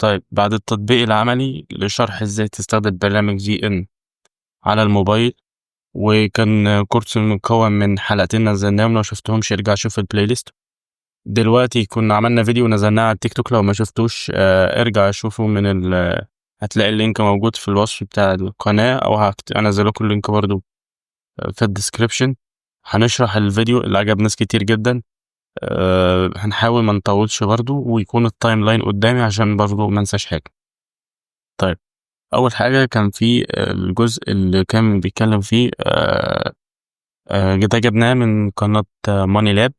طيب بعد التطبيق العملي لشرح ازاي تستخدم برنامج VN على الموبايل، وكان كورس مكون من حلقتين نزلناهم، لو شفتهمش ارجع شوف البلاي ليست. دلوقتي كنا عملنا فيديو نزلناه على التيك توك، لو ما شفتوش ارجع شوفه هتلاقي اللينك موجود في الوصف بتاع القناة، او انزل لكم اللينك برضو في الديسكريبشن. هنشرح الفيديو اللي عجب ناس كتير جدا. هنحاول ما نطولش برضو، ويكون التايم لاين قدامي عشان برضو ما انساش حاجة. طيب اول حاجة كان في الجزء اللي كان بيتكلم فيه ده جبناه من قناة ماني لاب.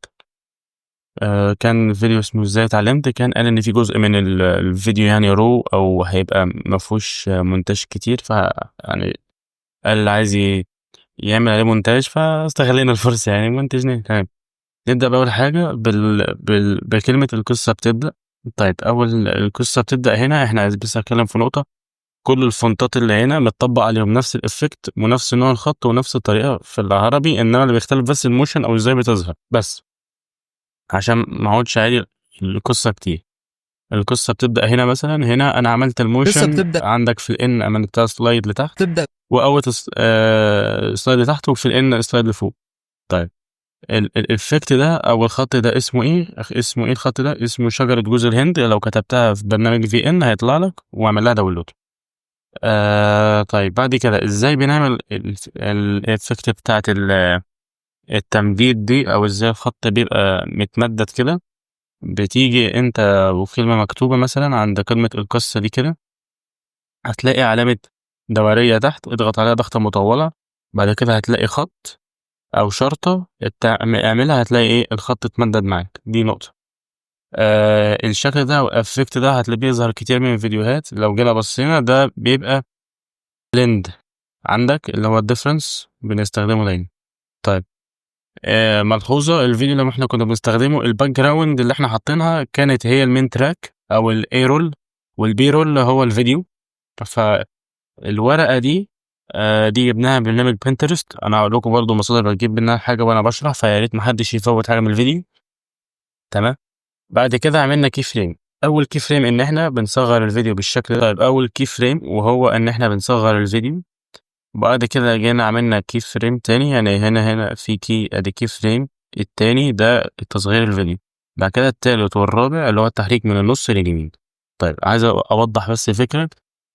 كان فيديو اسمه ازاي اتعلمت. كان قال ان في جزء من الفيديو يعني رو، او هيبقى مفهوش مونتاج كتير، يعني قال اللي عايز يعمل عليه مونتاج، فاستغلينا الفرصة يعني منتجناه. تمام، نبدأ بأول حاجة بكلمة القصة بتبدأ. طيب أول القصة بتبدأ هنا، احنا عايز بس أتكلم في نقطة. كل الفونتات اللي هنا متطبق عليهم نفس الإفكت ونفس نوع الخط ونفس الطريقة في العربي، إنما اللي بيختلف بس الموشن أو إزاي بتظهر بس، عشان ما اقعدش عادي القصة كتير. القصة بتبدأ هنا مثلا. هنا أنا عملت الموشن عندك في الإن عملتها سلايد لتحت، وأوت سلايد لتحت، وفي الإن سلايد لفوق. طيب الإفكت ده أو الخط ده اسمه إيه؟ اسمه إيه الخط ده؟ اسمه شجرة جوز الهند. لو كتبتها في برنامج VN هيطلع لك، واعمل لها داونلود. طيب بعد كده ازاي بنعمل الإفكت بتاعت التمديد دي، أو ازاي الخط بيبقى متمدد كده. بتيجي انت وكلمة مكتوبة مثلا عند كلمة القصة دي كده، هتلاقي علامة دورية تحت، اضغط عليها ضغطة مطولة. بعد كده هتلاقي خط او شرطة اعملها، هتلاقي ايه الخط اتمدد معاك. دي نقطة. الشكل ده او الافكت ده هتلاقيه بيظهر كتير من الفيديوهات. لو جينا بصينا ده بيبقى بلند عندك، اللي هو الديفرنس بنستخدمه دايما. طيب ملحوظة، الفيديو لما احنا كنا بنستخدمه الباك جراوند اللي احنا حاطينها كانت هي المين تراك او الاي رول، والبي رول هو الفيديو. فالورقة دي دي جبناها من برنامج بنترست. انا هقول لكم برضه مصادر بجيب منها حاجة وانا بشرح، فيا ريت محدش يفوت حاجة من الفيديو. تمام. بعد كده عملنا كي فريم. اول كي فريم ان احنا بنصغر الفيديو بالشكل ده. طيب اول كي فريم وهو ان احنا بنصغر الفيديو. بعد كده جينا عملنا كي فريم تاني، يعني هنا في ادي كي فريم التاني ده تصغير الفيديو. بعد كده التالت والرابع اللي هو التحريك من النص لليمين. طيب عايز اوضح بس فكرة،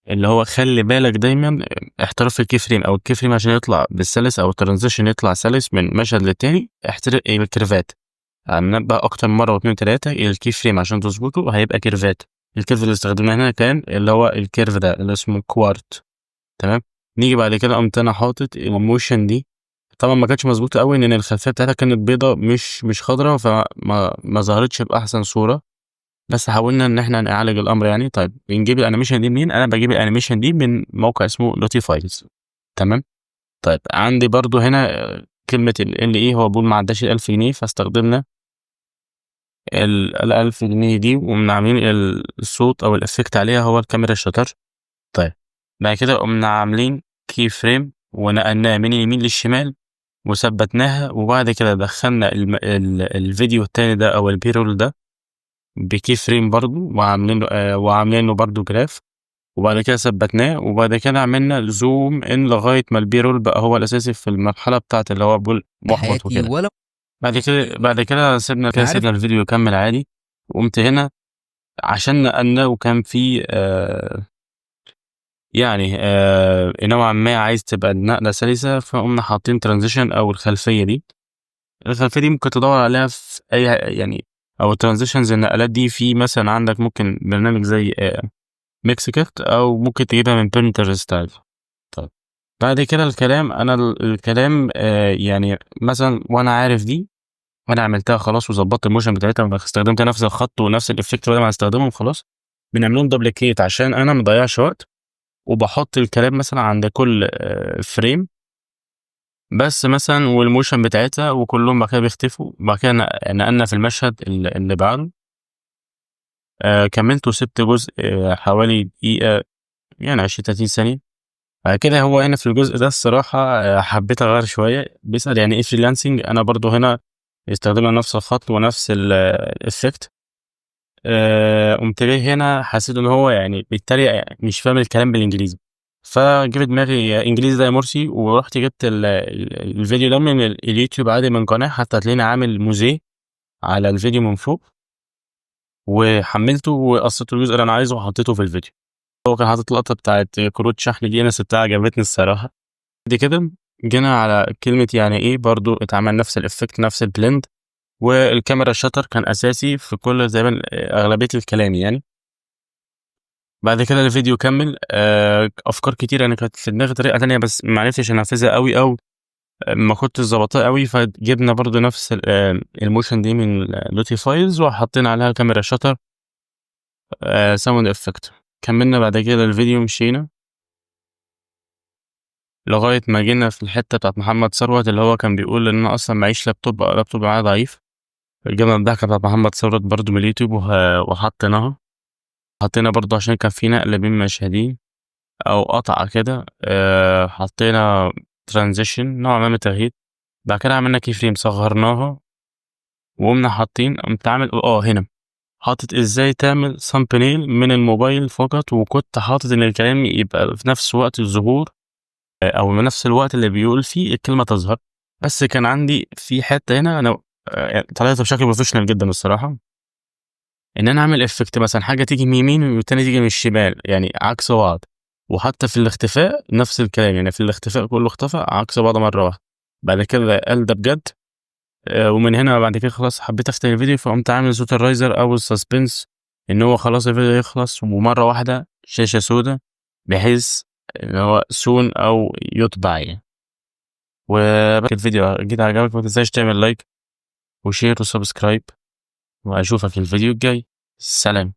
اللي هو خلي بالك دايما احترف الكي فريم او الكي فريم عشان يطلع بالسلس، او الترانزيشن يطلع سلس من مشهد للتاني. احترف الكيرفات، هننبه اكتر مرة واتنين وتلاتة. الكي فريم عشان تظبطه هيبقى كيرفات. الكيرف اللي استخدمناه هنا كان اللي هو الكيرف ده اللي اسمه كوارت. تمام. نيجي بعد كده قمت انا حاطط الموشن دي. طبعا ما كانتش مظبوطه قوي، لان الخلفيه بتاعتها كانت بيضه مش خضراء، فما ظهرتش باحسن صوره. بس حاولنا ان احنا نعالج الامر يعني. طيب بنجيب الانيميشن دي منين؟ انا بجيب الانيميشن دي من موقع اسمه نوتيفايز. تمام. طيب عندي برضو هنا كلمه ال ايه، هو بيقول ما عداش 1000 جنيه، فاستخدمنا 1000 جنيه دي، ومن عاملين الصوت او الافكت عليها هو الكاميرا الشطر. طيب بعد كده قمنا عاملين كي فريم ونقلناه من اليمين للشمال وثبتناها. وبعد كده دخلنا الفيديو التاني ده او البيرول ده بكي فريم برضو، وعاملينه برضو جراف. وبعد كده ثبتناه، وبعد كده عملنا زوم ان لغايه ما البيرول بقى هو الاساسي في المرحله بتاعت اللي هو بول محبط وكده. بعد كده سيبنا الفيديو يكمل عادي. وقمت هنا عشان نقلنا، وكان في يعني نوعا ما عايز تبقى النقلة سلسة، فقمنا حاطين ترانزيشن أو الخلفية دي. الخلفية دي ممكن تدور عليها في أي يعني، أو الترانزيشنز النقلات دي في مثلا عندك ممكن برنامج زي ميكسيكت، أو ممكن تجيبها من بنترست. طيب بعد كده الكلام يعني مثلا، وأنا عارف دي وأنا عملتها خلاص وظبطت الموشن بتاعتها واستخدمت نفس الخط ونفس الإفكت بدل ما هستخدمهم، خلاص بنعملهم دبليكيت عشان أنا مضيعش وقت. وبحط الكلام مثلا عند كل فريم بس مثلا، والموشن بتاعتها، وكلهم بعد كده بيختفوا. بعد كده نقلنا في المشهد اللي بعده. كملت وسبت جزء حوالي دقيقة، يعني 20-30 ثانية. بعد كده هو هنا في الجزء ده الصراحة حبيت أغير شوية. بيسأل يعني إيه فريلانسنج. أنا برضو هنا استخدمنا نفس الخط ونفس الإفكت. قمت جاي هنا حسيت ان هو يعني بيتريق، يعني مش فاهم الكلام بالانجليزي، فجه في دماغي انجليزي ده يا مرسي، ورحت جبت الفيديو ده من اليوتيوب عادي من قناه، حتى هتلاقيني عامل موزيه على الفيديو من فوق، وحملته وقصيت الجزء اللي انا عايزه وحطيته في الفيديو. هو كان حاطط لقطه بتاعت كروت شحن دي، انا سبتها عجبتني الصراحه. بعد كده جينا على كلمه يعني ايه، برضو اتعمل نفس الافكت نفس البلند، والكاميرا الشاتر كان اساسي في كل زي ما اغلبيه الكلام يعني. بعد كده الفيديو كمل، افكار كتير انا كانت في دماغي طريقه تانية بس ما عرفتش انفذها قوي، او ما كنتش ظبطها قوي، فجبنا برضو نفس الموشن دي من لوتي فايلز وحطينا عليها كاميرا شاتر ساوند افكت. كملنا بعد كده الفيديو، مشينا لغايه ما جينا في الحته بتاعت محمد ثروت اللي هو كان بيقول ان انا اصلا معيش لابتوب معايا ضعيف. جبنا الضحكه بتاعت محمد ثروت برضو من اليوتيوب وحطيناها. حطينا برضو عشان كان في نقل بين مشهدين او قطعه كده، حطينا ترانزيشن نوع ما من التغيير. بعد كده عملنا كي فريم صغرناها، وقمنا حاطين، قمت عامل هنا حاطط ازاي تعمل سامبنيل من الموبايل فقط، وكنت حاطط ان الكلام يبقى في نفس وقت الظهور، او في نفس الوقت اللي بيقول فيه الكلمه تظهر. بس كان عندي في حته هنا انا يعني طلعت بشكل بروفيشنال جدا الصراحه، ان انا اعمل افكت مثلا حاجه تيجي من اليمين والتانيه تيجي من الشمال، يعني عكس بعض. وحتى في الاختفاء نفس الكلام، يعني في الاختفاء كله اختفى عكس بعض مره واحده. بعد كده قال ده بجد. ومن هنا بعد كده خلاص حبيت افتح الفيديو، فقمت عامل صوت الرايزر او السسبنس ان هو خلاص الفيديو يخلص ومره واحده شاشه سوداء، بحيث ان هو سون او يطبع يعني. وبقى الفيديو جيت عجبك ما تنساش تعمل لايك وشير وسبسكرايب، واشوفك في الفيديو الجاي. سلام.